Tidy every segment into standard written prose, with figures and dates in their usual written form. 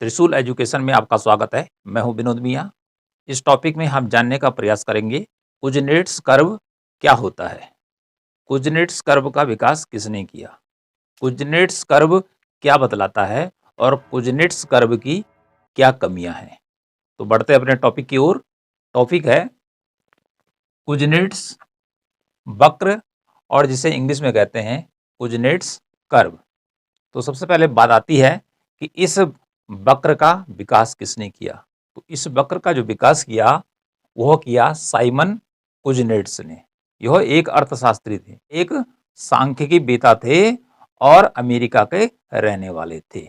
त्रिशूल एजुकेशन में आपका स्वागत है। मैं हूं विनोद मिया। इस टॉपिक में हम जानने का प्रयास करेंगे कुजनेट्स कर्व क्या होता है, कुजनेट्स कर्व का विकास किसने किया, कुजनेट्स कर्व क्या बतलाता है और कुजनेट्स कर्व की क्या कमियां हैं। तो बढ़ते अपने टॉपिक की ओर। टॉपिक है कुजनेट्स वक्र और जिसे इंग्लिश में कहते हैं कुजनेट्स कर्व। तो सबसे पहले बात आती है कि इस वक्र का विकास किसने किया। तो इस वक्र का जो विकास किया वह किया साइमन कुजनेट्स ने। यह एक अर्थशास्त्री थे, एक सांख्यिकी वेता थे और अमेरिका के रहने वाले थे।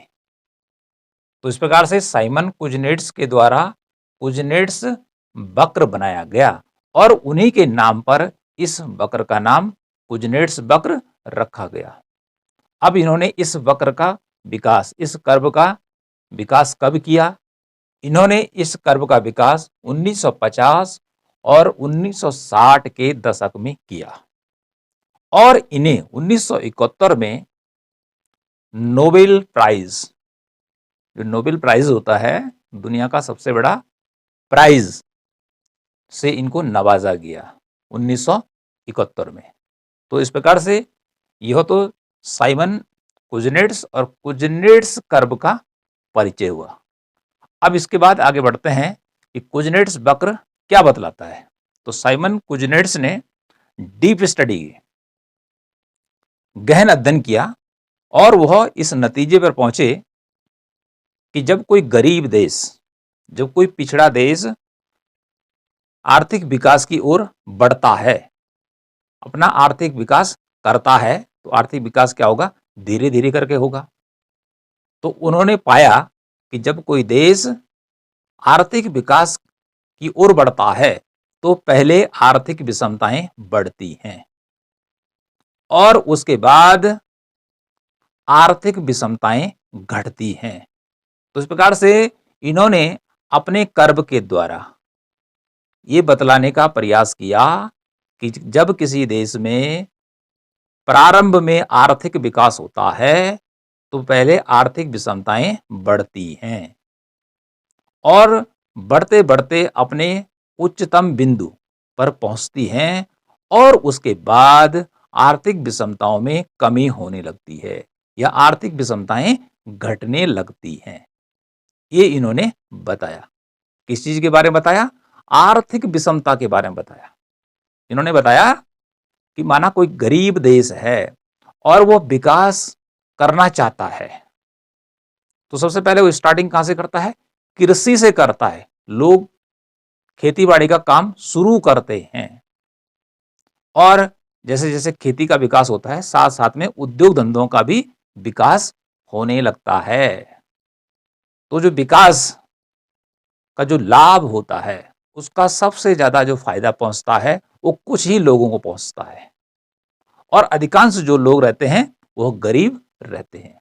तो इस प्रकार से साइमन कुजनेट्स के द्वारा कुजनेट्स वक्र बनाया गया और उन्हीं के नाम पर इस वक्र का नाम कुजनेट्स वक्र रखा गया। अब इन्होंने इस वक्र का विकास, इस कर्व का विकास कब किया? इन्होंने इस कर्व का विकास 1950 और 1960 के दशक में किया और इन्हें 1971 में नोबेल प्राइज, जो नोबेल प्राइज होता है दुनिया का सबसे बड़ा प्राइज, से इनको नवाजा गया 1971 में। तो इस प्रकार से यह तो साइमन कुजनेट्स और कुजनेट्स कर्व का परिचय हुआ। अब इसके बाद आगे बढ़ते हैं कि कुजनेट्स वक्र क्या बतलाता है। तो साइमन कुजनेट्स ने डीप स्टडी, गहन अध्ययन किया और वह इस नतीजे पर पहुंचे कि जब कोई गरीब देश, जब कोई पिछड़ा देश आर्थिक विकास की ओर बढ़ता है, अपना आर्थिक विकास करता है, तो आर्थिक विकास क्या होगा? धीरे धीरे करके होगा। तो उन्होंने पाया कि जब कोई देश आर्थिक विकास की ओर बढ़ता है तो पहले आर्थिक विषमताएं बढ़ती हैं और उसके बाद आर्थिक विषमताएं घटती हैं। तो इस प्रकार से इन्होंने अपने कर्व के द्वारा ये बतलाने का प्रयास किया कि जब किसी देश में प्रारंभ में आर्थिक विकास होता है तो पहले आर्थिक विषमताएं बढ़ती हैं और बढ़ते बढ़ते अपने उच्चतम बिंदु पर पहुंचती हैं और उसके बाद आर्थिक विषमताओं में कमी होने लगती है या आर्थिक विषमताएं घटने लगती हैं। ये इन्होंने बताया। किस चीज के बारे में बताया? आर्थिक विषमता के बारे में बताया। इन्होंने बताया कि माना कोई गरीब देश है और वो विकास करना चाहता है, तो सबसे पहले वो स्टार्टिंग कहां से करता है? कृषि से करता है। लोग खेती बाड़ी का काम शुरू करते हैं और जैसे जैसे खेती का विकास होता है साथ साथ में उद्योग धंधों का भी विकास होने लगता है। तो जो विकास का जो लाभ होता है उसका सबसे ज्यादा जो फायदा पहुंचता है वो कुछ ही लोगों को पहुंचता है और अधिकांश जो लोग रहते हैं वो गरीब रहते हैं।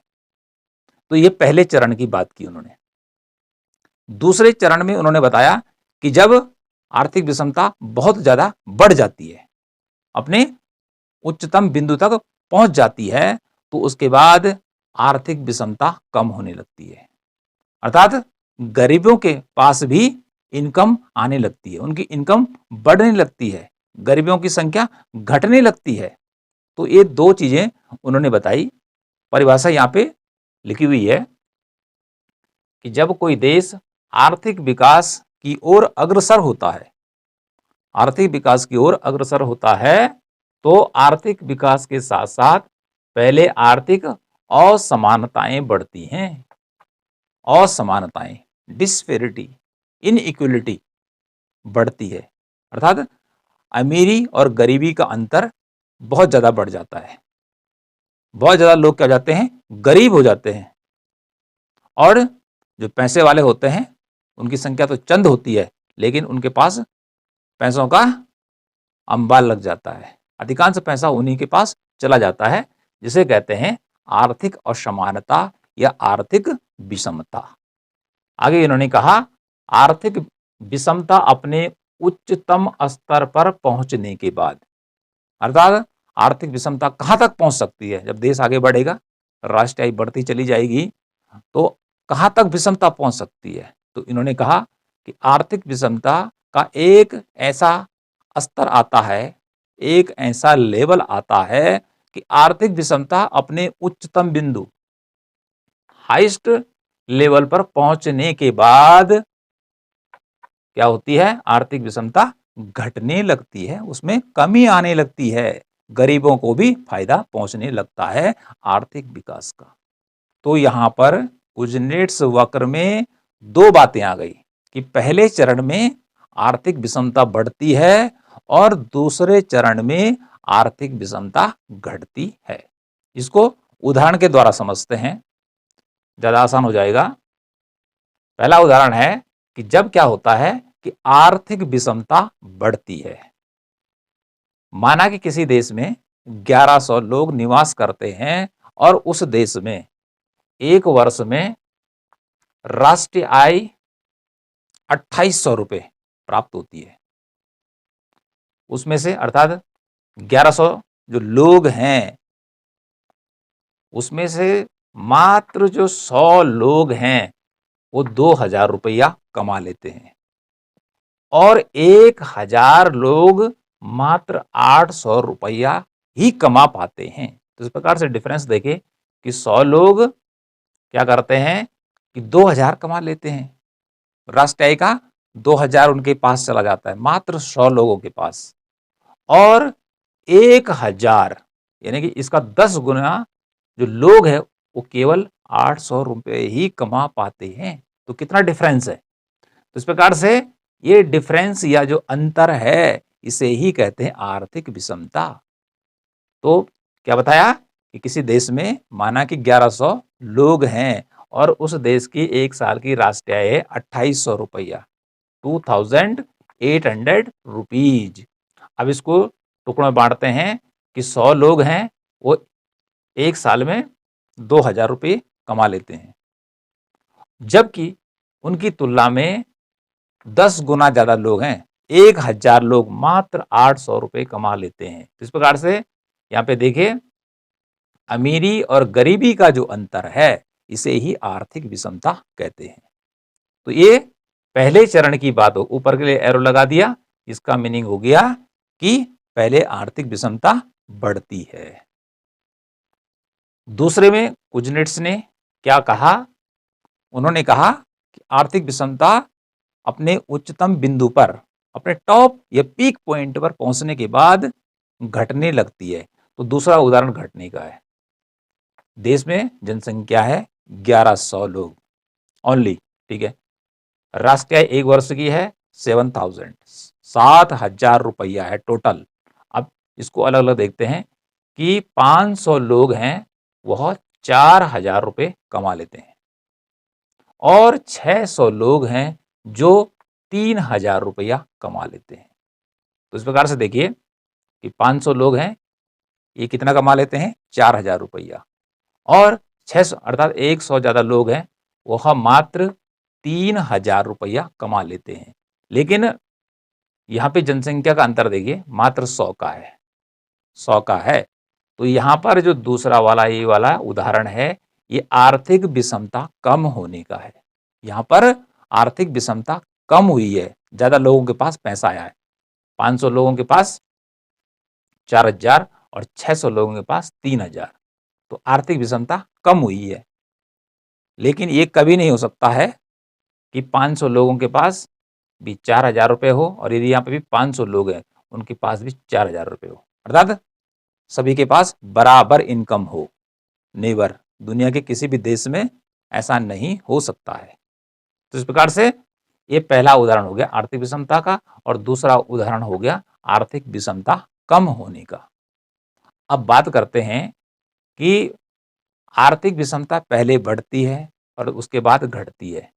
तो ये पहले चरण की बात की उन्होंने। दूसरे चरण में उन्होंने बताया कि जब आर्थिक विषमता बहुत ज्यादा बढ़ जाती है, अपने उच्चतम बिंदु तक पहुंच जाती है, तो उसके बाद आर्थिक विषमता कम होने लगती है। अर्थात गरीबों के पास भी इनकम आने लगती है, उनकी इनकम बढ़ने लगती है, गरीबों की संख्या घटने लगती है। तो ये दो चीजें उन्होंने बताई। परिभाषा यहां पे लिखी हुई है कि जब कोई देश आर्थिक विकास की ओर अग्रसर होता है, आर्थिक विकास की ओर अग्रसर होता है, तो आर्थिक विकास के साथ साथ पहले आर्थिक असमानताएं बढ़ती हैं। असमानताएं, डिस्पेरिटी, इनइक्वलिटी बढ़ती है। अर्थात अमीरी और गरीबी का अंतर बहुत ज्यादा बढ़ जाता है। बहुत ज्यादा लोग क्या हो जाते हैं? गरीब हो जाते हैं और जो पैसे वाले होते हैं उनकी संख्या तो चंद होती है, लेकिन उनके पास पैसों का अंबार लग जाता है। अधिकांश पैसा उन्हीं के पास चला जाता है, जिसे कहते हैं आर्थिक असमानता या आर्थिक विषमता। आगे इन्होंने कहा आर्थिक विषमता अपने उच्चतम स्तर पर पहुंचने के बाद, अर्थात आर्थिक विषमता कहां तक पहुंच सकती है? जब देश आगे बढ़ेगा, राष्ट्रीय आय बढ़ती चली जाएगी, तो कहां तक विषमता पहुंच सकती है? तो इन्होंने कहा कि आर्थिक विषमता का एक ऐसा स्तर आता है, एक ऐसा लेवल आता है कि आर्थिक विषमता अपने उच्चतम बिंदु, हाईएस्ट लेवल पर पहुंचने के बाद क्या होती है? आर्थिक विषमता घटने लगती है, उसमें कमी आने लगती है, गरीबों को भी फायदा पहुंचने लगता है आर्थिक विकास का। तो यहां पर कुजनेट्स वक्र में दो बातें आ गई कि पहले चरण में आर्थिक विषमता बढ़ती है और दूसरे चरण में आर्थिक विषमता घटती है। इसको उदाहरण के द्वारा समझते हैं, ज्यादा आसान हो जाएगा। पहला उदाहरण है कि जब क्या होता है कि आर्थिक विषमता बढ़ती है। माना कि किसी देश में 1100 लोग निवास करते हैं और उस देश में एक वर्ष में राष्ट्रीय आय 2800 रुपए प्राप्त होती है। उसमें से अर्थात 1100 जो लोग हैं उसमें से मात्र जो 100 लोग हैं वो 2000 रुपया कमा लेते हैं और 1000 लोग मात्र 800 रुपया ही कमा पाते हैं। तो इस प्रकार से डिफरेंस देखें कि 100 लोग क्या करते हैं कि 2000 कमा लेते हैं, राष्ट्रीय आय का 2000 उनके पास चला जाता है मात्र 100 लोगों के पास, और 1000 यानी कि इसका 10 गुना जो लोग हैं वो केवल 800 रुपए ही कमा पाते हैं। तो कितना डिफरेंस है? तो इस प्रकार से ये डिफरेंस या जो अंतर है इसे ही कहते हैं आर्थिक विषमता। तो क्या बताया कि किसी देश में माना कि 1100 लोग हैं और उस देश की एक साल की राष्ट्रीय आय है 2800 रुपया, 2800 रुपीज। अब इसको टुकड़ों में बांटते हैं कि 100 लोग हैं वो एक साल में 2000 रुपये कमा लेते हैं, जबकि उनकी तुलना में 10 गुना ज्यादा लोग हैं, 1000 लोग मात्र 800 रुपये कमा लेते हैं। इस प्रकार से यहाँ पे देखिए अमीरी और गरीबी का जो अंतर है इसे ही आर्थिक विषमता कहते हैं। तो ये पहले चरण की बात हो, ऊपर के लिए एरो लगा दिया, इसका मीनिंग हो गया कि पहले आर्थिक विषमता बढ़ती है। दूसरे में कुजनेट्स ने क्या कहा? उन्होंने कहा कि आर्थिक विषमता अपने उच्चतम बिंदु पर, अपने टॉप या पीक पॉइंट पर पहुंचने के बाद घटने लगती है। तो दूसरा उदाहरण घटने का है। देश में जनसंख्या है 1100 लोग ओनली, ठीक है, राष्ट्रीय आय एक वर्ष की है 7000, 7000 रुपया है टोटल। अब इसको अलग अलग देखते हैं कि 500 लोग हैं वह 4000 रुपये कमा लेते हैं और 600 लोग हैं जो 3000 रुपया कमा लेते हैं। तो इस प्रकार से देखिए कि 500 लोग हैं ये कितना कमा लेते हैं? 4000 रुपया, और 600 अर्थात 100 ज्यादा लोग हैं वह मात्र 3000 रुपया कमा लेते हैं। लेकिन यहाँ पे जनसंख्या का अंतर देखिए मात्र 100 का है, 100 का है। तो यहाँ पर जो दूसरा वाला ये वाला उदाहरण है ये आर्थिक विषमता कम होने का है। यहाँ पर आर्थिक विषमता कम हुई है, ज्यादा लोगों के पास पैसा आया है, 500 लोगों के पास 4000 और 600 लोगों के पास 3000, तो आर्थिक विषमता कम हुई है। लेकिन ये कभी नहीं हो सकता है कि 500 लोगों के पास भी 4000 रुपये हो और यदि यहाँ पे भी 500 लोग हैं उनके पास भी 4000 रुपये हो, अर्थात सभी के पास बराबर इनकम हो। नेवर, दुनिया के किसी भी देश में ऐसा नहीं हो सकता है। तो इस प्रकार से ये पहला उदाहरण हो गया आर्थिक विषमता का और दूसरा उदाहरण हो गया आर्थिक विषमता कम होने का। अब बात करते हैं कि आर्थिक विषमता पहले बढ़ती है और उसके बाद घटती है,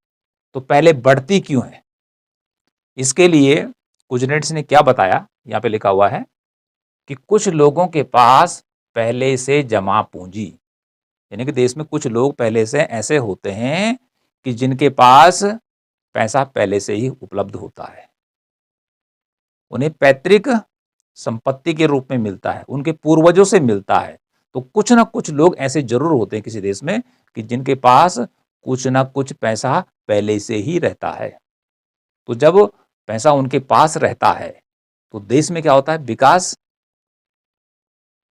तो पहले बढ़ती क्यों है? इसके लिए कुजनेट्स ने क्या बताया, यहाँ पे लिखा हुआ है कि कुछ लोगों के पास पहले से जमा पूंजी, यानी कि देश में कुछ लोग पहले से ऐसे होते हैं कि जिनके पास पैसा पहले से ही उपलब्ध होता है, उन्हें पैतृक संपत्ति के रूप में मिलता है, उनके पूर्वजों से मिलता है। तो कुछ ना कुछ लोग ऐसे जरूर होते हैं किसी देश में कि जिनके पास कुछ ना कुछ पैसा पहले से ही रहता है। तो जब पैसा उनके पास रहता है तो देश में क्या होता है, विकास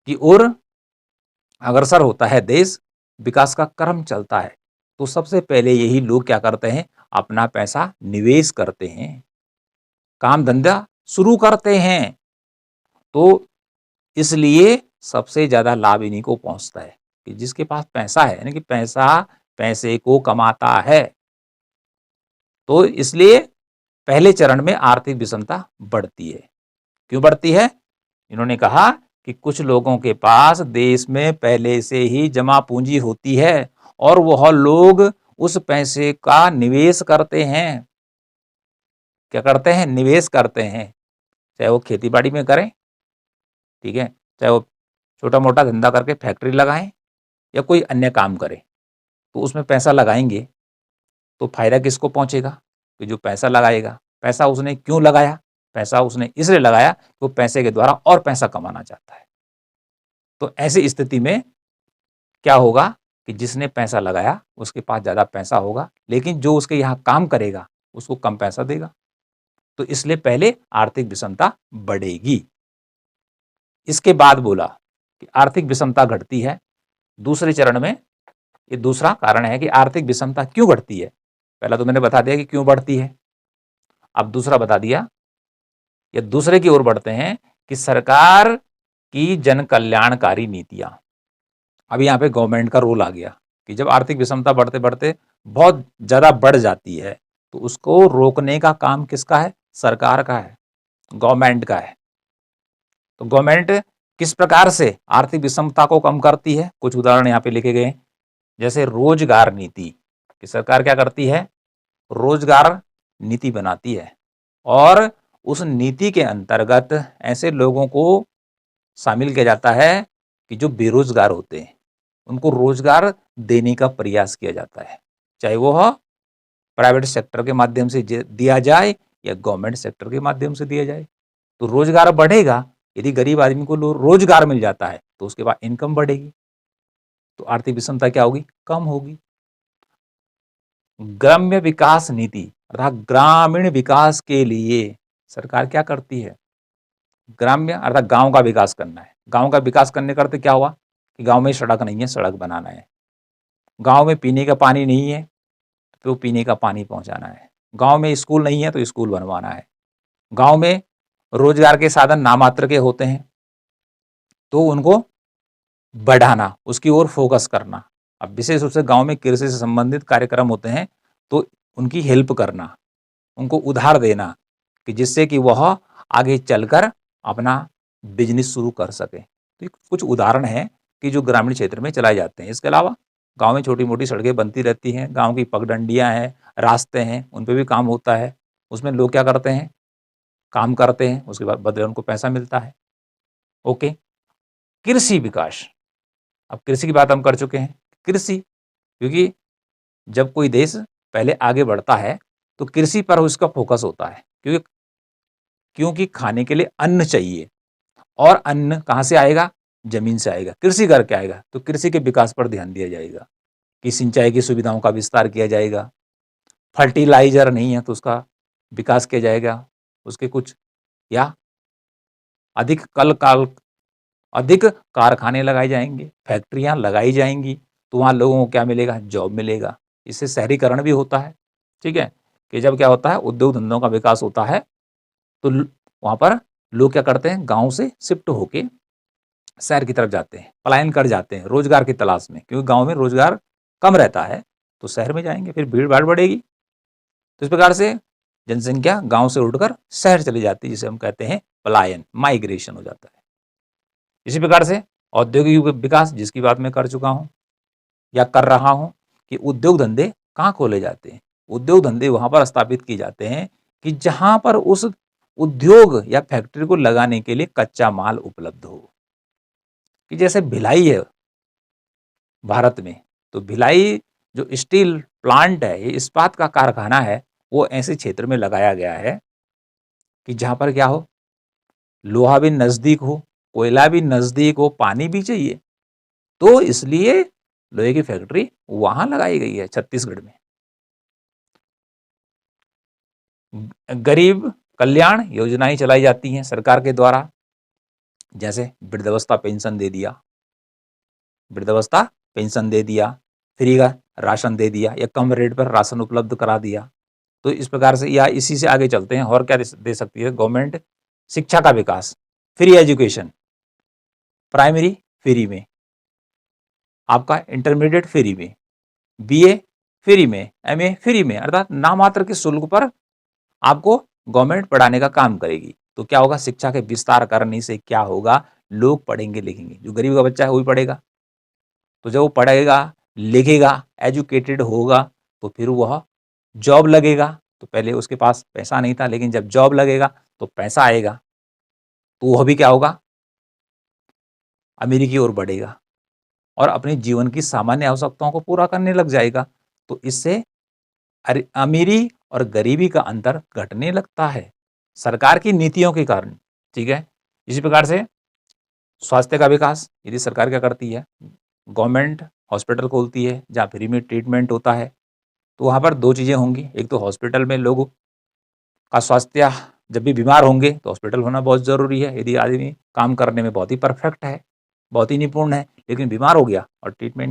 की ओर अग्रसर होता है देश, विकास का क्रम चलता है। तो सबसे पहले यही लोग क्या करते हैं, अपना पैसा निवेश करते हैं, काम धंधा शुरू करते हैं। तो इसलिए सबसे ज्यादा लाभ इन्हीं को पहुंचता है कि जिसके पास पैसा है, यानी कि पैसा पैसे को कमाता है। तो इसलिए पहले चरण में आर्थिक विषमता बढ़ती है। क्यों बढ़ती है? इन्होंने कहा कि कुछ लोगों के पास देश में पहले से ही जमा पूंजी होती है और वह लोग उस पैसे का निवेश करते हैं। क्या करते हैं? निवेश करते हैं। चाहे वो खेती बाड़ी में करें, ठीक है, चाहे वो छोटा मोटा धंधा करके फैक्ट्री लगाएं या कोई अन्य काम करें, तो उसमें पैसा लगाएंगे तो फायदा किसको पहुंचेगा? कि जो पैसा लगाएगा। पैसा उसने क्यों लगाया? पैसा उसने इसलिए लगाया कि वो पैसे के द्वारा और पैसा कमाना चाहता है। तो ऐसी स्थिति में क्या होगा कि जिसने पैसा लगाया उसके पास ज्यादा पैसा होगा, लेकिन जो उसके यहाँ काम करेगा उसको कम पैसा देगा। तो इसलिए पहले आर्थिक विषमता बढ़ेगी। इसके बाद बोला कि आर्थिक विषमता घटती है दूसरे चरण में। ये दूसरा कारण है कि आर्थिक विषमता क्यों घटती है। पहला तो मैंने बता दिया कि क्यों बढ़ती है, अब दूसरा बता दिया, या दूसरे की ओर बढ़ते हैं कि सरकार की जन कल्याणकारी नीतियां। अब यहाँ पे गवर्नमेंट का रोल आ गया कि जब आर्थिक विषमता बढ़ते बढ़ते बहुत ज्यादा बढ़ जाती है तो उसको रोकने का काम किसका है? सरकार का है, गवर्नमेंट का है। तो गवर्नमेंट किस प्रकार से आर्थिक विषमता को कम करती है, कुछ उदाहरण यहाँ पे लिखे गए हैं। जैसे रोजगार नीति, कि सरकार क्या करती है? रोजगार नीति बनाती है और उस नीति के अंतर्गत ऐसे लोगों को शामिल किया जाता है कि जो बेरोजगार होते हैं उनको रोजगार देने का प्रयास किया जाता है, चाहे वो प्राइवेट सेक्टर के माध्यम से दिया जाए या गवर्नमेंट सेक्टर के माध्यम से दिया जाए। तो रोजगार बढ़ेगा, यदि गरीब आदमी को रोजगार मिल जाता है तो उसके बाद इनकम बढ़ेगी, तो आर्थिक विषमता क्या होगी? कम होगी। ग्राम्य विकास नीति अर्थात ग्रामीण विकास के लिए सरकार क्या करती है? ग्राम्य अर्थात गांव का विकास करना है। गांव का विकास करने करते क्या हुआ कि गांव में सड़क नहीं है, सड़क बनाना है। गांव में पीने का पानी नहीं है तो पीने का पानी पहुंचाना है। गांव में स्कूल नहीं है तो स्कूल बनवाना है। गांव में रोजगार के साधन नामात्र के होते हैं तो उनको बढ़ाना, उसकी ओर फोकस करना। अब विशेष रूप से गांव में कृषि से संबंधित कार्यक्रम होते हैं तो उनकी हेल्प करना, उनको उधार देना कि जिससे कि वह आगे चलकर अपना बिजनेस शुरू कर सके। तो कुछ उदाहरण हैं कि जो ग्रामीण क्षेत्र में चलाए जाते हैं। इसके अलावा गांव में छोटी मोटी सड़कें बनती रहती हैं, गांव की पगडंडियां हैं, रास्ते हैं, उन पर भी काम होता है। उसमें लोग क्या करते हैं? काम करते हैं, उसके बाद बदले उनको पैसा मिलता है। ओके। कृषि विकास, अब कृषि की बात हम कर चुके हैं। कृषि, क्योंकि जब कोई देश पहले आगे बढ़ता है तो कृषि पर उसका फोकस होता है, क्योंकि खाने के लिए अन्न चाहिए और अन्न कहाँ से आएगा? जमीन से आएगा। कृषि करके आएगा तो कृषि के विकास पर ध्यान दिया जाएगा कि सिंचाई की सुविधाओं का विस्तार किया जाएगा। फर्टिलाइजर नहीं है तो उसका विकास किया जाएगा, उसके कुछ या अधिक अधिक कारखाने लगाए जाएंगे, फैक्ट्रियां लगाई जाएंगी तो वहां लोगों को क्या मिलेगा? जॉब मिलेगा। इससे शहरीकरण भी होता है। ठीक है, कि जब क्या होता है, उद्योग धंधों का विकास होता है तो वहां पर लोग क्या करते हैं? गांव से शिफ्ट होके शहर की तरफ जाते हैं, पलायन कर जाते हैं रोजगार की तलाश में, क्योंकि गांव में रोजगार कम रहता है तो शहर में जाएंगे, फिर भीड़ भाड़ बढ़ेगी। तो इस प्रकार से जनसंख्या गांव से उठकर शहर चली जाती है, जिसे हम कहते हैं पलायन, माइग्रेशन हो जाता है। इसी प्रकार से औद्योगिक विकास, जिसकी बात मैं कर चुका हूं या कर रहा हूं, कि उद्योग धंधे कहाँ खोले जाते हैं? उद्योग धंधे वहां पर स्थापित किए जाते हैं कि जहां पर उस उद्योग या फैक्ट्री को लगाने के लिए कच्चा माल उपलब्ध हो। कि जैसे भिलाई है भारत में, तो भिलाई जो स्टील प्लांट है, ये इस्पात का कारखाना है, वो ऐसे क्षेत्र में लगाया गया है कि जहां पर क्या हो? लोहा भी नजदीक हो, कोयला भी नजदीक हो, पानी भी चाहिए। तो इसलिए लोहे की फैक्ट्री वहां लगाई गई है छत्तीसगढ़ में। गरीब कल्याण योजनाएं चलाई जाती हैं सरकार के द्वारा, जैसे वृद्धावस्था पेंशन दे दिया, वृद्धावस्था पेंशन दे दिया, फ्री का राशन दे दिया या कम रेट पर राशन उपलब्ध करा दिया। तो इस प्रकार से, या इसी से आगे चलते हैं, और क्या दे सकती है गवर्नमेंट? शिक्षा का विकास, फ्री एजुकेशन, प्राइमरी फ्री में, आपका इंटरमीडिएट फ्री में, बीए फ्री में, एमए फ्री में, अर्थात नामात्र के शुल्क पर आपको गवर्नमेंट पढ़ाने का काम करेगी। तो क्या होगा? शिक्षा के विस्तार करने से क्या होगा? लोग पढ़ेंगे लिखेंगे, जो गरीब का बच्चा है वो भी पढ़ेगा। तो जब वो पढ़ेगा लिखेगा, एजुकेटेड होगा, तो फिर वह जॉब लगेगा। तो पहले उसके पास पैसा नहीं था, लेकिन जब जॉब लगेगा तो पैसा आएगा, तो वह भी क्या होगा? अमीरी की ओर बढ़ेगा और अपने जीवन की सामान्य आवश्यकताओं को पूरा करने लग जाएगा। तो इससे अमीरी और गरीबी का अंतर घटने लगता है सरकार की नीतियों के कारण। ठीक है, इसी प्रकार से स्वास्थ्य का विकास यदि सरकार क्या करती है? गवर्नमेंट हॉस्पिटल खोलती है जहाँ फ्री में ट्रीटमेंट होता है। तो वहाँ पर दो चीज़ें होंगी, एक तो हॉस्पिटल में लोगों का स्वास्थ्य, जब भी बीमार होंगे तो हॉस्पिटल होना बहुत ज़रूरी है। यदि आदमी काम करने में बहुत ही परफेक्ट है, बहुत ही निपुण है, लेकिन बीमार हो गया और ट्रीटमेंट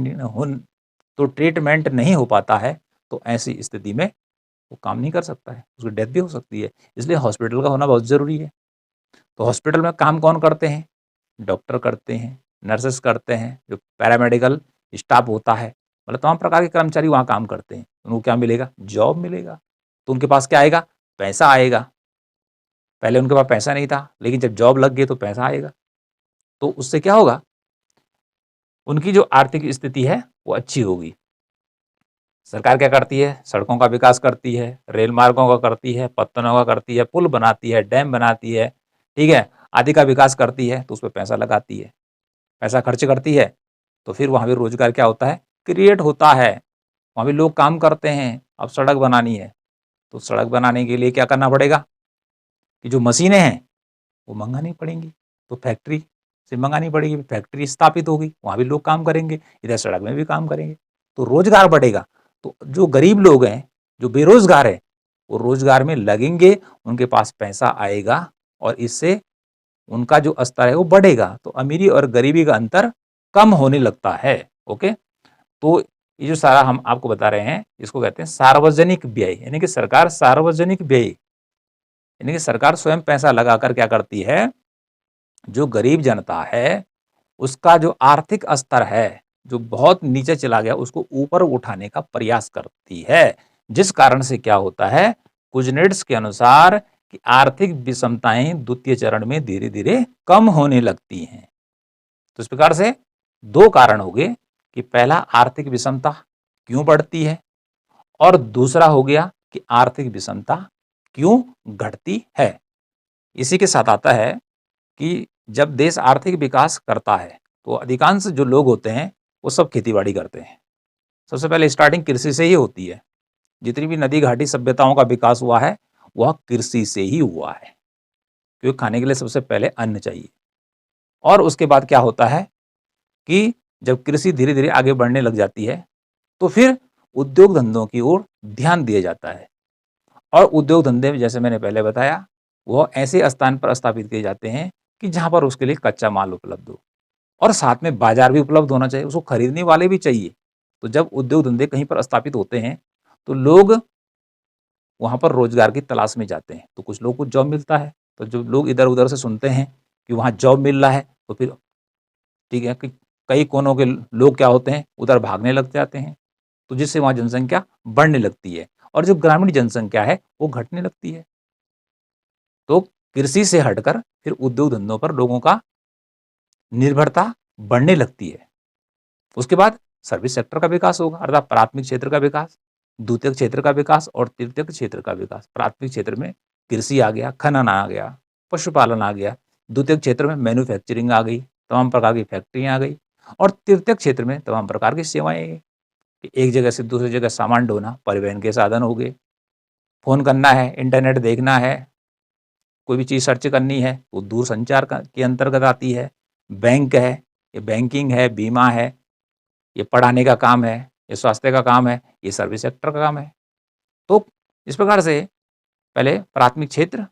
नहीं हो पाता है, तो ऐसी स्थिति में वो काम नहीं कर सकता है, उसकी डेथ भी हो सकती है। इसलिए हॉस्पिटल का होना बहुत ज़रूरी है। तो हॉस्पिटल में काम कौन करते हैं? डॉक्टर करते हैं, नर्सेस करते हैं, जो पैरामेडिकल स्टाफ होता है, मतलब तमाम प्रकार के कर्मचारी वहाँ काम करते हैं। उनको क्या मिलेगा? जॉब मिलेगा। तो उनके पास क्या आएगा? पैसा आएगा। पहले उनके पास पैसा नहीं था, लेकिन जब जॉब लग गई तो पैसा आएगा। तो उससे क्या होगा? उनकी जो आर्थिक स्थिति है वो अच्छी होगी। सरकार क्या करती है? सड़कों का विकास करती है, रेल मार्गों का करती है, पत्तनों का करती है, पुल बनाती है, डैम बनाती है, ठीक है, आदि का विकास करती है। तो उस पर पैसा लगाती है, पैसा खर्च करती है, तो फिर वहाँ भी रोजगार क्या होता है? क्रिएट होता है। वहाँ भी लोग काम करते हैं। अब सड़क बनानी है, तो सड़क बनाने के लिए क्या करना पड़ेगा? कि जो मशीनें हैं वो मंगानी पड़ेंगी, तो फैक्ट्री से मंगानी पड़ेगी, फैक्ट्री स्थापित होगी, वहाँ भी लोग काम करेंगे, इधर सड़क में भी काम करेंगे, तो रोजगार बढ़ेगा। तो जो गरीब लोग हैं, जो बेरोजगार है, वो रोजगार में लगेंगे, उनके पास पैसा आएगा और इससे उनका जो स्तर है वो बढ़ेगा। तो अमीरी और गरीबी का अंतर कम होने लगता है। ओके, तो ये जो सारा हम आपको बता रहे हैं, इसको कहते हैं सार्वजनिक व्यय, यानी कि सरकार सार्वजनिक व्यय, यानी कि सरकार स्वयं पैसा लगाकर क्या करती है? जो गरीब जनता है उसका जो आर्थिक स्तर है, जो बहुत नीचे चला गया, उसको ऊपर उठाने का प्रयास करती है। जिस कारण से क्या होता है? कुजनेट्स के अनुसार कि आर्थिक विषमताएं द्वितीय चरण में धीरे धीरे कम होने लगती हैं। तो इस प्रकार से दो कारण हो गए कि पहला आर्थिक विषमता क्यों बढ़ती है, और दूसरा हो गया कि आर्थिक विषमता क्यों घटती है। इसी के साथ आता है कि जब देश आर्थिक विकास करता है तो अधिकांश जो लोग होते हैं वो सब खेतीबाड़ी करते हैं। सबसे पहले स्टार्टिंग कृषि से ही होती है। जितनी भी नदी घाटी सभ्यताओं का विकास हुआ है वह कृषि से ही हुआ है, क्योंकि खाने के लिए सबसे पहले अन्न चाहिए। और उसके बाद क्या होता है कि जब कृषि धीरे धीरे आगे बढ़ने लग जाती है तो फिर उद्योग धंधों की ओर ध्यान दिया जाता है। और उद्योग धंधे में, जैसे मैंने पहले बताया, वह ऐसे स्थान पर स्थापित किए जाते हैं कि जहां पर उसके लिए कच्चा माल उपलब्ध हो और साथ में बाजार भी उपलब्ध होना चाहिए, उसको खरीदने वाले भी चाहिए। तो जब उद्योग धंधे कहीं पर स्थापित होते हैं तो लोग वहां पर रोजगार की तलाश में जाते हैं। तो कुछ लोग को जॉब मिलता है, तो जो लोग इधर उधर से सुनते हैं कि वहां जॉब मिल रहा है, तो फिर ठीक है कि कई कोनों के लोग क्या होते हैं, उधर भागने लग जाते हैं। तो जिससे वहां जनसंख्या बढ़ने लगती है और जो ग्रामीण जनसंख्या है वो घटने लगती है। तो कृषि से हटकर फिर उद्योग धंधों पर लोगों का निर्भरता बढ़ने लगती है। उसके बाद सर्विस सेक्टर का विकास होगा, अर्थात प्राथमिक क्षेत्र का विकास, द्वितीयक क्षेत्र का विकास और तृतीयक क्षेत्र का विकास। प्राथमिक क्षेत्र में कृषि आ गया, खनन आ गया, पशुपालन आ गया। द्वितीयक क्षेत्र में मैन्युफैक्चरिंग आ गई, तमाम प्रकार की फैक्ट्रियां आ गई। और तृतीयक क्षेत्र में तमाम प्रकार की सेवाएं आई। एक जगह से दूसरी जगह सामान ढोना, परिवहन के साधन हो गए। फोन करना है, इंटरनेट देखना है, कोई भी चीज़ सर्च करनी है वो दूर संचार के अंतर्गत आती है। बैंक है, ये बैंकिंग है, बीमा है, ये पढ़ाने का काम है, ये स्वास्थ्य का काम है, ये सर्विस सेक्टर का काम है। तो इस प्रकार से पहले प्राथमिक क्षेत्र,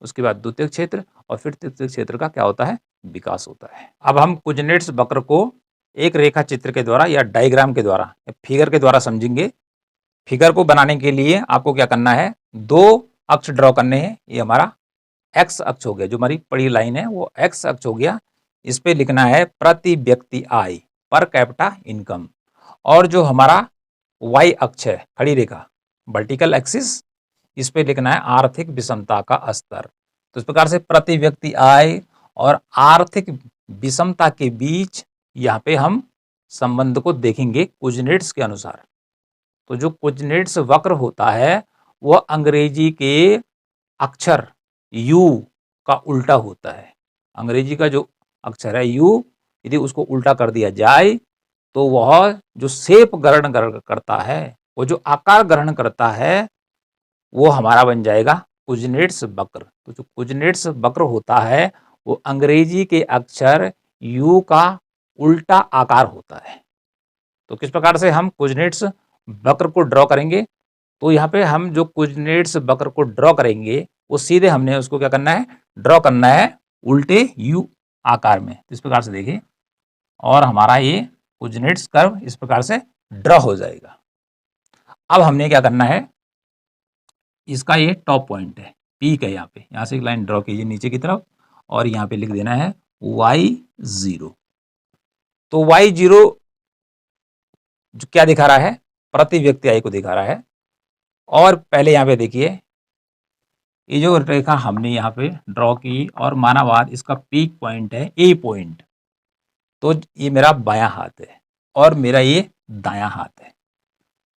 उसके बाद द्वितीयक क्षेत्र और फिर तृतीयक क्षेत्र का क्या होता है, विकास होता है। अब हम कुजनेट्स वक्र को एक रेखा चित्र के द्वारा या डायग्राम के द्वारा, फिगर के द्वारा समझेंगे। फिगर को बनाने के लिए आपको क्या करना है, दो अक्ष ड्रॉ करने हैं। ये हमारा एक्स अक्ष हो गया, जो हमारी पड़ी लाइन है वो एक्स अक्ष हो गया। इस पे लिखना है प्रति व्यक्ति आय, पर कैपिटा इनकम। और जो हमारा वाई अक्ष है, खड़ी रेखा, वर्टिकल एक्सिस, इस पे लिखना है आर्थिक विषमता का स्तर। तो इस प्रकार से प्रति व्यक्ति आय और आर्थिक विषमता के बीच यहाँ पे हम संबंध को देखेंगे कुजनेट्स के अनुसार। तो जो कुजनेट्स वक्र होता है वह अंग्रेजी के अक्षर यू का उल्टा होता है। अंग्रेजी का जो अक्षर है यू, यदि उसको उल्टा कर दिया जाए तो वह जो शेप ग्रहण करता है, वो जो आकार ग्रहण करता है, वो हमारा बन जाएगा कुजनेट्स वक्र। तो जो कुजनेट्स वक्र होता है वो अंग्रेजी के अक्षर यू का उल्टा आकार होता है। तो किस प्रकार से हम कुजनेट्स वक्र को ड्रॉ करेंगे, तो यहाँ पे हम जो कुजनेट्स वक्र को ड्रॉ करेंगे वो सीधे हमने उसको क्या करना है, ड्रॉ करना है उल्टे यू आकार में। इस प्रकार से देखिए, और हमारा ये कुजनेट्स कर्व इस प्रकार से ड्रॉ हो जाएगा। अब हमने क्या करना है, इसका ये टॉप पॉइंट है, पीक है, यहाँ से एक लाइन ड्रॉ कीजिए नीचे की तरफ और यहाँ पे लिख देना है y0। तो y0 जो क्या दिखा रहा है, प्रति व्यक्ति आय को दिखा रहा है। और पहले यहाँ पे देखिए, ये जो रेखा हमने यहाँ पे ड्रॉ की और माना बाद इसका पीक पॉइंट है ए पॉइंट। तो ये मेरा बायां हाथ है और मेरा ये दायां हाथ है।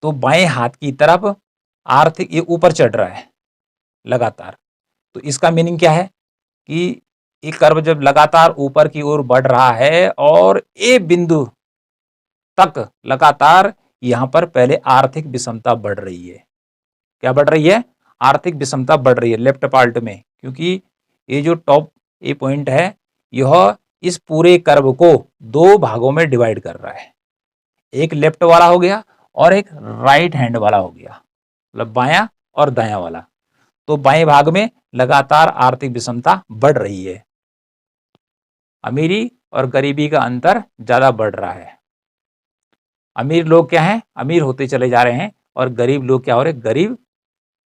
तो बाएं हाथ की तरफ आर्थिक, ये ऊपर चढ़ रहा है लगातार। तो इसका मीनिंग क्या है कि ये कर्व जब लगातार ऊपर की ओर बढ़ रहा है और ए बिंदु तक लगातार यहाँ पर पहले आर्थिक विषमता बढ़ रही है। क्या बढ़ रही है, आर्थिक विषमता बढ़ रही है लेफ्ट पार्ट में, क्योंकि ये जो टॉप ए पॉइंट है यह इस पूरे कर्व को दो भागों में डिवाइड कर रहा है। एक लेफ्ट वाला हो गया और एक राइट हैंड वाला हो गया, मतलब बायां और दायां वाला। तो बाएं भाग में लगातार आर्थिक विषमता बढ़ रही है, अमीरी और गरीबी का अंतर ज्यादा बढ़ रहा है। अमीर लोग क्या हैं, अमीर होते चले जा रहे हैं और गरीब लोग क्या हो रहे हैं, गरीब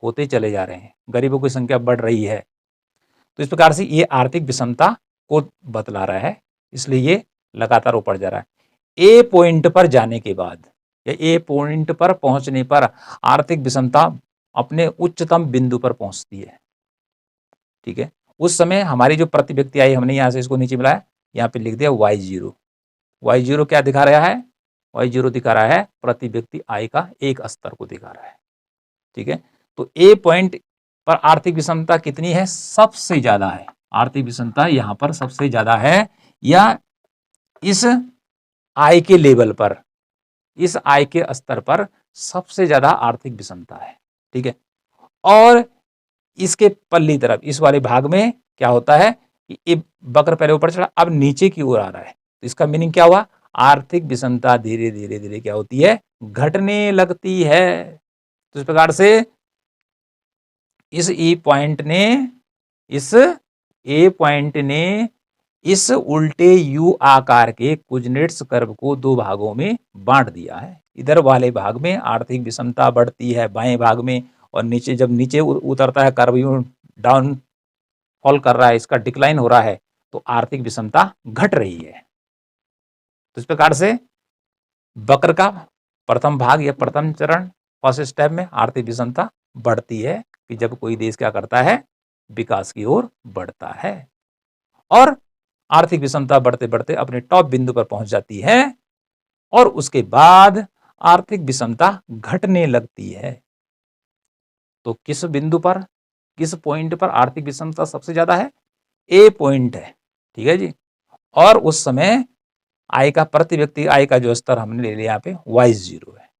होते चले जा रहे हैं, गरीबों की संख्या बढ़ रही है। तो इस प्रकार से ये आर्थिक विषमता को बतला रहा है, इसलिए ये लगातार ऊपर जा रहा है। ए पॉइंट पर जाने के बाद या ए पॉइंट पर पहुंचने पर आर्थिक विषमता अपने उच्चतम बिंदु पर पहुंचती है। ठीक है, उस समय हमारी जो प्रति व्यक्ति आय, हमने यहाँ से इसको नीचे मिलाया, यहाँ पे लिख दिया y0। y0 क्या दिखा रहा है, y0 दिखा रहा है प्रति व्यक्ति आय का एक स्तर को दिखा रहा है। ठीक है, तो ए पॉइंट पर आर्थिक विषमता कितनी है, सबसे ज्यादा है। आर्थिक विषमता यहाँ पर सबसे ज्यादा है, या इस आय के लेवल पर, इस आय के स्तर पर सबसे ज्यादा आर्थिक विषमता है। ठीक है, और इसके पल्ली तरफ, इस वाले भाग में क्या होता है कि ये वक्र पहले ऊपर चढ़ा, अब नीचे की ओर आ रहा है। तो इसका मीनिंग क्या हुआ, आर्थिक विषमता धीरे धीरे धीरे क्या होती है, घटने लगती है। तो इस प्रकार से इस ए पॉइंट ने इस उल्टे यू आकार के कुजनेट्स कर्व को दो भागों में बांट दिया है। इधर वाले भाग में आर्थिक विषमता बढ़ती है बाएं भाग में, और नीचे जब नीचे उतरता है कर्व, यू डाउन फॉल कर रहा है, इसका डिक्लाइन हो रहा है, तो आर्थिक विषमता घट रही है। तो इस प्रकार से वक्र का प्रथम भाग या प्रथम चरण, फर्स्ट स्टेप में आर्थिक विषमता बढ़ती है कि जब कोई देश क्या करता है, विकास की ओर बढ़ता है, और आर्थिक विषमता बढ़ते बढ़ते अपने टॉप बिंदु पर पहुंच जाती है, और उसके बाद आर्थिक विषमता घटने लगती है। तो किस बिंदु पर, किस पॉइंट पर आर्थिक विषमता सबसे ज्यादा है, ए पॉइंट है। ठीक है जी, और उस समय आय का, प्रति व्यक्ति आय का जो स्तर हमने ले लिया यहाँ पे y0 है,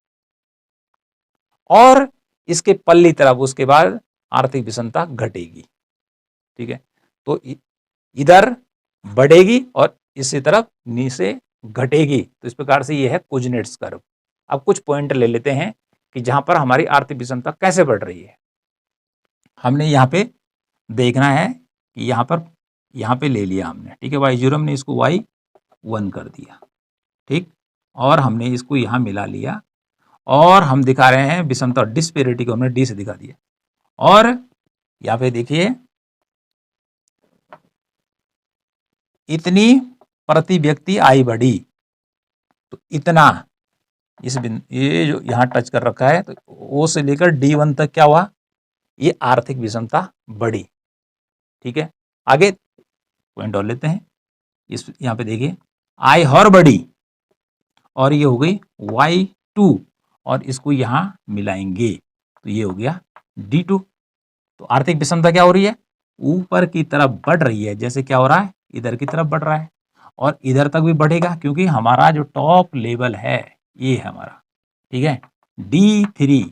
और इसके पल्ली तरफ उसके बाद आर्थिक विषमता घटेगी। ठीक है, तो इधर बढ़ेगी और इसी तरफ नीचे घटेगी। तो इस प्रकार से ये है कुजनेट्स कर्व। अब कुछ पॉइंट ले लेते हैं कि जहां पर हमारी आर्थिक विषमता कैसे बढ़ रही है। हमने यहाँ पे देखना है कि यहाँ पे ले लिया हमने, ठीक है, y0 हमने इसको y1 कर दिया, ठीक, और हमने इसको यहाँ मिला लिया और हम दिखा रहे हैं विषमता और डिस्पेरिटी को हमने डी से दिखा दिया। और यहाँ पे देखिए इतनी प्रति व्यक्ति आय बढ़ी, तो इतना इस बिंदु ये जो यहाँ टच कर रखा है, तो ओ से लेकर D1 तक क्या हुआ, ये आर्थिक विषमता बढ़ी। ठीक है, आगे पॉइंट और लेते हैं। इस यहाँ पे देखिए आय हर बढ़ी और ये हो गई Y2 और इसको यहाँ मिलाएंगे तो ये हो गया D2। तो आर्थिक विषमता क्या हो रही है, ऊपर की तरफ बढ़ रही है। जैसे क्या हो रहा है, इधर की तरफ बढ़ रहा है और इधर तक भी बढ़ेगा, क्योंकि हमारा जो टॉप लेवल है ये है हमारा, ठीक है, D3।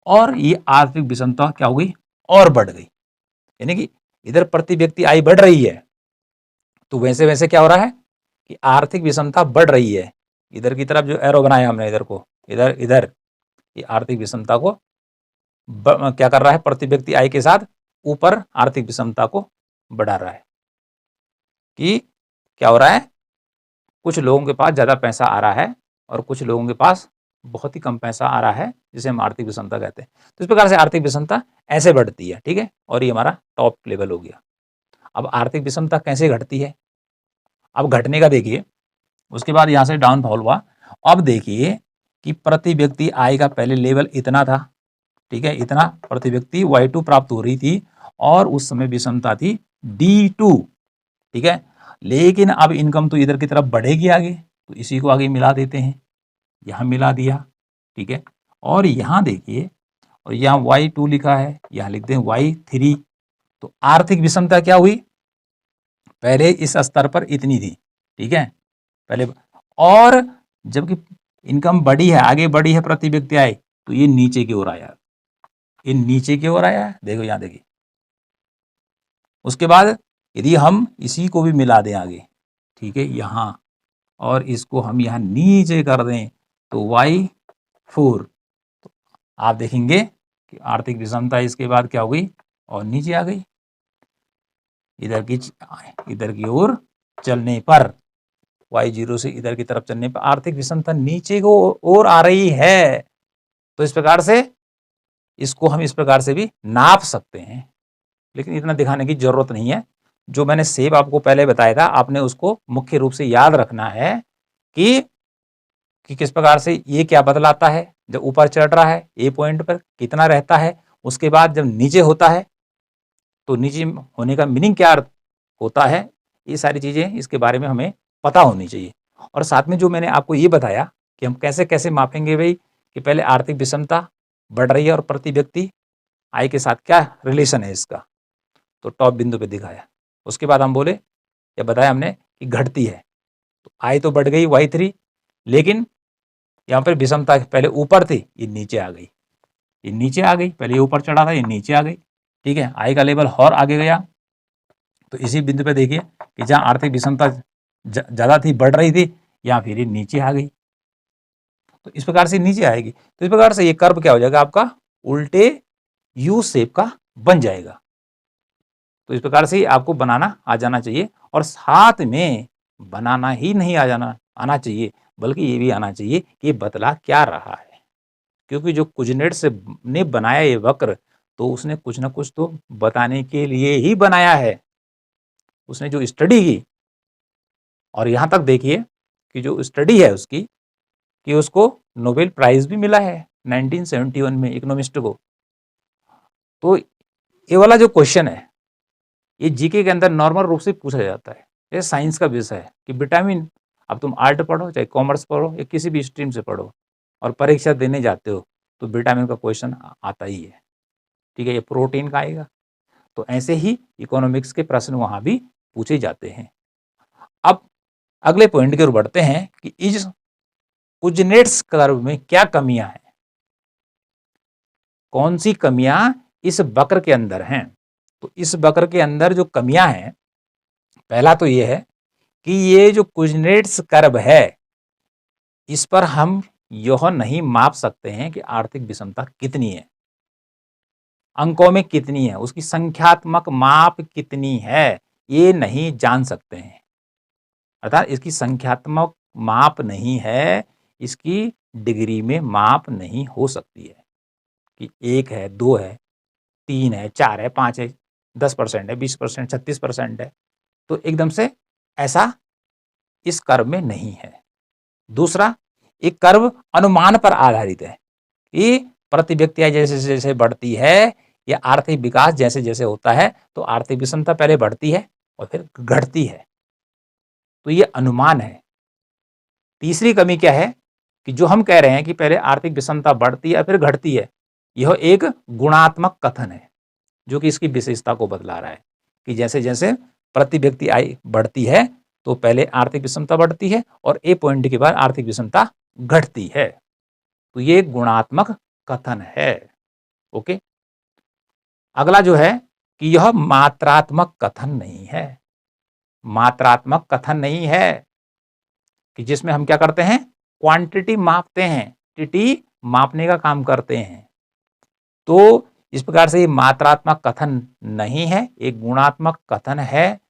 और ये आर्थिक विषमता क्या हो गई, और बढ़ गई। यानी कि इधर प्रति व्यक्ति आय बढ़ रही है, तो वैसे वैसे क्या हो रहा है कि आर्थिक विषमता बढ़ रही है। इधर की तरफ जो एरो बनाया हमने, इधर को इधर इधर, ये आर्थिक विषमता को क्या कर रहा है, प्रति व्यक्ति आय के साथ ऊपर आर्थिक विषमता को बढ़ा रहा है। कि क्या हो रहा है, कुछ लोगों के पास ज्यादा पैसा आ रहा है और कुछ लोगों के पास बहुत ही कम पैसा आ रहा है, जिसे हम आर्थिक विषमता कहते हैं। तो इस प्रकार से आर्थिक विषमता ऐसे बढ़ती है, ठीक है, और ये हमारा टॉप लेवल हो गया। अब आर्थिक विषमता कैसे घटती है, अब घटने का देखिए, उसके बाद यहाँ से डाउनफॉल हुआ। अब देखिए कि प्रति व्यक्ति आय का पहले लेवल इतना था, ठीक है, इतना प्रति व्यक्ति Y2 प्राप्त हो रही थी और उस समय विषमता थी D2, ठीक है। लेकिन अब इनकम तो इधर की तरफ बढ़ेगी आगे, तो इसी को आगे मिला देते हैं, यहाँ मिला दिया, ठीक है। और यहाँ देखिए, और यहाँ Y2 लिखा है, यहाँ लिखते हैं Y3। तो आर्थिक विषमता क्या हुई, पहले इस स्तर पर इतनी थी, ठीक है, पहले, और जबकि इनकम बढ़ी है, आगे बढ़ी है प्रति व्यक्ति आय, तो ये नीचे की ओर आया, ये नीचे की ओर आया है, देखो यहाँ देखिए। उसके बाद यदि हम इसी को भी मिला दें आगे, ठीक है, यहाँ, और इसको हम यहाँ नीचे कर दें तो Y4, तो आप देखेंगे कि आर्थिक विषमता इसके बाद क्या हो गई, और नीचे आ गई। इधर की ओर चलने पर, Y0 से इधर की तरफ चलने पर आर्थिक विषमता नीचे को ओर आ रही है। तो इस प्रकार से इसको हम इस प्रकार से भी नाप सकते हैं, लेकिन इतना दिखाने की जरूरत नहीं है। जो मैंने शेप आपको पहले बताया था, आपने उसको मुख्य रूप से याद रखना है कि किस प्रकार से ये क्या बदलाता है। जब ऊपर चढ़ रहा है ए पॉइंट पर कितना रहता है, उसके बाद जब नीचे होता है तो नीचे होने का मीनिंग क्या होता है, ये सारी चीजें इसके बारे में हमें पता होनी चाहिए। और साथ में जो मैंने आपको ये बताया कि हम कैसे कैसे मापेंगे भाई, कि पहले आर्थिक विषमता बढ़ रही है और प्रति व्यक्ति आय के साथ क्या रिलेशन है इसका, तो टॉप बिंदु पे दिखाया। उसके बाद हम बोले या बताया हमने कि घटती है, तो आय तो बढ़ गई Y3, लेकिन यहाँ पर विषमता पहले ऊपर थी, ये नीचे आ गई, ये नीचे आ गई, पहले ये ऊपर चढ़ा था, ये नीचे आ गई, ठीक है, आय का लेवल और आगे गया। तो इसी बिंदु पे देखिए कि जहाँ आर्थिक विषमता ज्यादा थी, बढ़ रही थी, यहाँ फिर ये नीचे आ गई, तो इस प्रकार से नीचे आएगी। तो इस प्रकार से ये कर्व क्या हो जाएगा, आपका उल्टे यू शेप का बन जाएगा। तो इस प्रकार से आपको बनाना आ जाना चाहिए, और साथ में बनाना ही नहीं आना चाहिए, बल्कि ये भी आना चाहिए कि ये बतला क्या रहा है। क्योंकि जो कुजनेट्स ने बनाया ये वक्र, तो उसने कुछ ना कुछ तो बताने के लिए ही बनाया है। उसने जो स्टडी की, और यहाँ तक देखिए कि जो स्टडी है उसकी, कि उसको नोबेल प्राइज भी मिला है 1971 में इकोनॉमिस्ट को। तो ये वाला जो क्वेश्चन है, ये जीके के अंदर नॉर्मल रूप से पूछा जाता है। ये साइंस का विषय है कि विटामिन, अब तुम आर्ट पढ़ो चाहे कॉमर्स पढ़ो या किसी भी स्ट्रीम से पढ़ो, और परीक्षा देने जाते हो तो विटामिन का क्वेश्चन आता ही है, ठीक है, ये प्रोटीन का आएगा। तो ऐसे ही इकोनॉमिक्स के प्रश्न वहां भी पूछे जाते हैं। अब अगले पॉइंट की ओर बढ़ते हैं कि इस कुजनेट्स कर्व में क्या कमियां हैं, कौन सी कमियां इस वक्र के अंदर हैं। तो इस वक्र के अंदर जो कमियां हैं, पहला तो यह है कि ये जो कुजनेट्स कर्व है, इस पर हम यह नहीं माप सकते हैं कि आर्थिक विषमता कितनी है, अंकों में कितनी है, उसकी संख्यात्मक माप कितनी है, ये नहीं जान सकते हैं। अर्थात इसकी संख्यात्मक माप नहीं है, इसकी डिग्री में माप नहीं हो सकती है कि 1 है, 2 है, 3 है, 4 है, 5 है, 10% है, 20%, 36% है, तो एकदम से ऐसा इस कर्व में नहीं है। दूसरा, एक कर्व अनुमान पर आधारित है कि प्रति व्यक्ति जैसे जैसे बढ़ती है या आर्थिक विकास जैसे जैसे होता है तो आर्थिक विषमता पहले बढ़ती है और फिर घटती है, तो ये अनुमान है। तीसरी कमी क्या है कि जो हम कह रहे हैं कि पहले आर्थिक विषमता बढ़ती है फिर घटती है, यह एक गुणात्मक कथन है जो कि इसकी विशेषता को बतला रहा है कि जैसे जैसे प्रति व्यक्ति आय बढ़ती है तो पहले आर्थिक विषमता बढ़ती है और ए पॉइंट के बाद आर्थिक विषमता घटती है, तो ये एक गुणात्मक कथन है। ओके, अगला जो है कि यह मात्रात्मक कथन नहीं है। मात्रात्मक कथन नहीं है कि जिसमें हम क्या करते हैं, क्वांटिटी मापते हैं, क्वांटिटी मापने का काम करते हैं, तो इस प्रकार से ये मात्रात्मक कथन नहीं है, एक गुणात्मक कथन है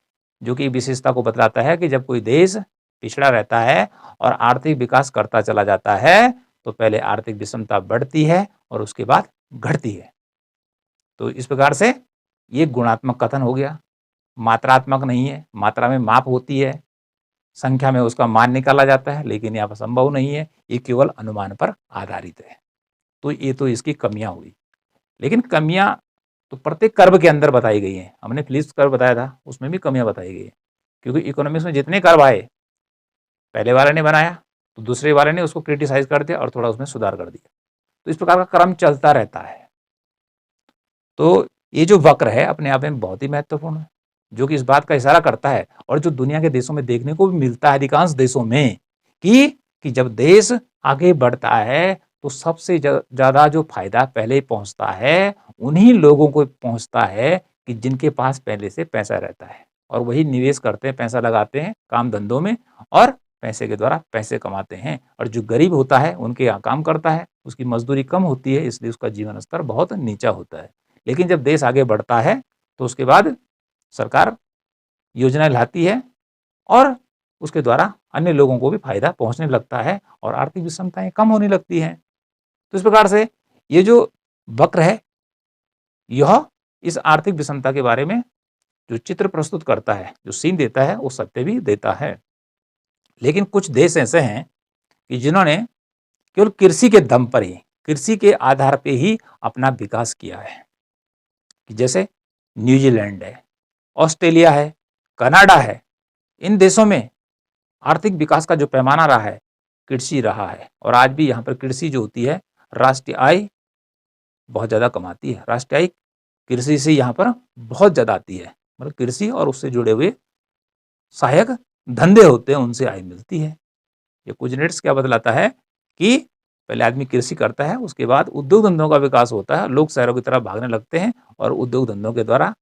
जो कि विशेषता को बतलाता है कि जब कोई देश पिछड़ा रहता है और आर्थिक विकास करता चला जाता है तो पहले आर्थिक विषमता बढ़ती है और उसके बाद घटती है। तो इस प्रकार से ये गुणात्मक कथन हो गया, मात्रात्मक नहीं है। मात्रा में माप होती है, संख्या में उसका मान निकाला जाता है, लेकिन यहाँ पर संभव नहीं है, ये केवल अनुमान पर आधारित है। तो ये तो इसकी कमियां हुई, लेकिन कमियां तो प्रत्येक कर्व के अंदर बताई गई हैं। हमने फिलिप्स कर्व बताया था, उसमें भी कमियां बताई गई है, क्योंकि इकोनॉमिक्स में जितने कर्व आए, पहले वाले ने बनाया तो दूसरे वाले ने उसको क्रिटिसाइज कर दिया और थोड़ा उसमें सुधार कर दिया, तो इस प्रकार का क्रम चलता रहता है। तो ये जो वक्र है अपने आप में बहुत ही महत्वपूर्ण है, जो कि इस बात का इशारा करता है और जो दुनिया के देशों में देखने को भी मिलता है, अधिकांश देशों में, कि जब देश आगे बढ़ता है तो सबसे ज्यादा जो फायदा पहले पहुंचता है उन्हीं लोगों को पहुंचता है कि जिनके पास पहले से पैसा रहता है, और वही निवेश करते हैं, पैसा लगाते हैं काम धंधों में और पैसे के द्वारा पैसे कमाते हैं। और जो गरीब होता है उनके यहाँ काम करता है, उसकी मजदूरी कम होती है, इसलिए उसका जीवन स्तर बहुत नीचा होता है। लेकिन जब देश आगे बढ़ता है तो उसके बाद सरकार योजनाएं लाती है और उसके द्वारा अन्य लोगों को भी फायदा पहुंचने लगता है और आर्थिक विषमताएं कम होने लगती हैं। तो इस प्रकार से ये जो वक्र है, यह इस आर्थिक विषमता के बारे में जो चित्र प्रस्तुत करता है, जो सीन देता है, वो सत्य भी देता है। लेकिन कुछ देश ऐसे हैं कि जिन्होंने केवल कृषि के दम पर ही, कृषि के आधार पर ही अपना विकास किया है, कि जैसे न्यूजीलैंड है, ऑस्ट्रेलिया है, कनाडा है। इन देशों में आर्थिक विकास का जो पैमाना रहा है कृषि रहा है, और आज भी यहाँ पर कृषि जो होती है राष्ट्रीय आय बहुत ज़्यादा कमाती है। राष्ट्रीय आय कृषि से यहाँ पर बहुत ज़्यादा आती है, मतलब कृषि और उससे जुड़े हुए सहायक धंधे होते हैं, उनसे आय मिलती है। ये कुजनेट्स क्या बतलाता है कि पहले आदमी कृषि करता है, उसके बाद उद्योग धंधों का विकास होता है, लोग शहरों की तरफ भागने लगते हैं और उद्योग धंधों के द्वारा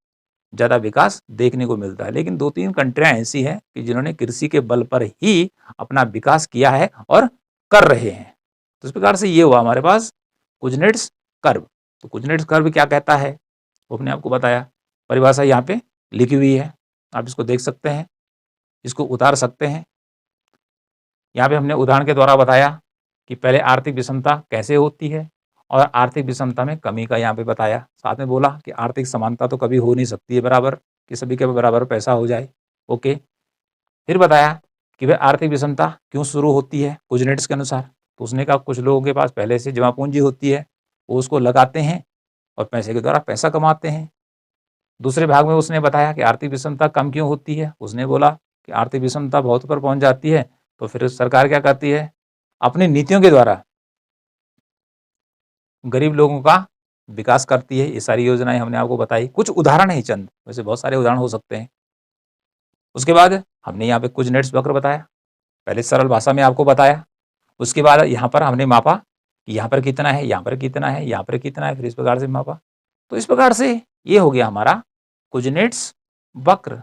ज़्यादा विकास देखने को मिलता है। लेकिन 2-3 कंट्रियां ऐसी हैं कि जिन्होंने कृषि के बल पर ही अपना विकास किया है और कर रहे हैं। तो इस प्रकार से ये हुआ हमारे पास कुजनेट्स कर्व। तो कुजनेट्स कर्व क्या कहता है वो अपने आपको बताया, परिभाषा यहाँ पे लिखी हुई है, आप इसको देख सकते हैं, इसको उतार सकते हैं। यहाँ पे हमने उदाहरण के द्वारा बताया कि पहले आर्थिक विषमता कैसे होती है और आर्थिक विषमता में कमी का यहाँ पे बताया। साथ में बोला कि आर्थिक समानता तो कभी हो नहीं सकती है बराबर, कि सभी के बराबर पैसा हो जाए। ओके, फिर बताया कि वह आर्थिक विषमता क्यों शुरू होती है कुजनेट्स के अनुसार। तो उसने कहा कुछ लोगों के पास पहले से जमा पूंजी होती है, वो उसको लगाते हैं और पैसे के द्वारा पैसा कमाते हैं। दूसरे भाग में उसने बताया कि आर्थिक विषमता कम क्यों होती है। उसने बोला कि आर्थिक विषमता बहुत ऊपर पहुंच जाती है तो फिर सरकार क्या करती है, अपनी नीतियों के द्वारा गरीब लोगों का विकास करती है। ये सारी योजनाएं हमने आपको बताई, कुछ उदाहरण है चंद, वैसे बहुत सारे उदाहरण हो सकते हैं। उसके बाद हमने यहाँ पे कुजनेट्स वक्र बताया, पहले सरल भाषा में आपको बताया। उसके बाद यहाँ पर हमने मापा कि यहाँ पर कितना है, यहाँ पर कितना है, यहाँ पर कितना है, फिर इस प्रकार से मापा। तो इस प्रकार से ये हो गया हमारा कुजनेट्स वक्र।